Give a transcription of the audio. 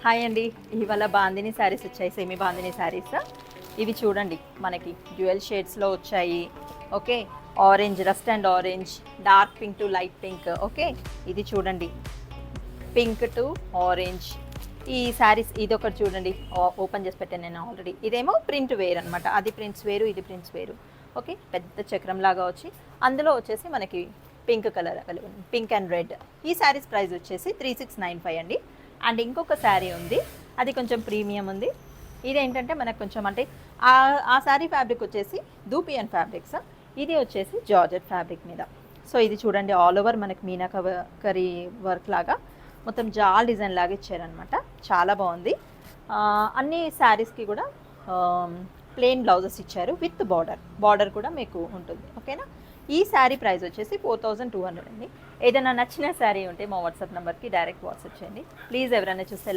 Hi అండి. ఇవాళ బాందిని శారీస్ వచ్చాయి, సెమీ బాందిని శారీస్. ఇవి చూడండి, మనకి డ్యూయల్ షేడ్స్లో వచ్చాయి. Okay, orange, rust and orange, dark pink to light pink. Okay, ఇది చూడండి, పింక్ టు ఆరెంజ్. ఈ శారీస్ ఇది ఒకటి చూడండి, ఓపెన్ చేసి పెట్టాను నేను ఆల్రెడీ. ఇదేమో ప్రింట్ వేర్ అనమాట, అది ప్రింట్స్ వేరు, ఇది ప్రింట్స్ వేరు. ఓకే, పెద్ద చక్రం లాగా వచ్చి అందులో వచ్చేసి మనకి pink colour available, pink and red. ఈ శారీస్ ప్రైస్ వచ్చేసి 3695 అండి. అండ్ ఇంకొక శారీ ఉంది, అది కొంచెం ప్రీమియం ఉంది. ఇదేంటంటే మనకు కొంచెం అంటే ఆ శారీ ఫ్యాబ్రిక్ వచ్చేసి దూపియన్ ఫ్యాబ్రిక్స్, ఇది వచ్చేసి జార్జెట్ ఫ్యాబ్రిక్ మీద. సో ఇది చూడండి, ఆల్ ఓవర్ మనకి మీనా కరీ వర్క్ లాగా మొత్తం జాల్ డిజైన్ లాగా ఇచ్చారనమాట. చాలా బాగుంది. అన్ని శారీస్కి కూడా ప్లెయిన్ బ్లౌజెస్ ఇచ్చారు విత్ బార్డర్ కూడా మీకు ఉంటుంది. ఓకేనా, ఈ శారీ ప్రైస్ వచ్చేసి 4200 అండి. ఏదైనా నచ్చిన శారీ ఉంటే మా వాట్సాప్ నెంబర్కి డైరెక్ట్ వాట్సాప్ చేయండి ప్లీజ్. ఎవరైనా చూస్తే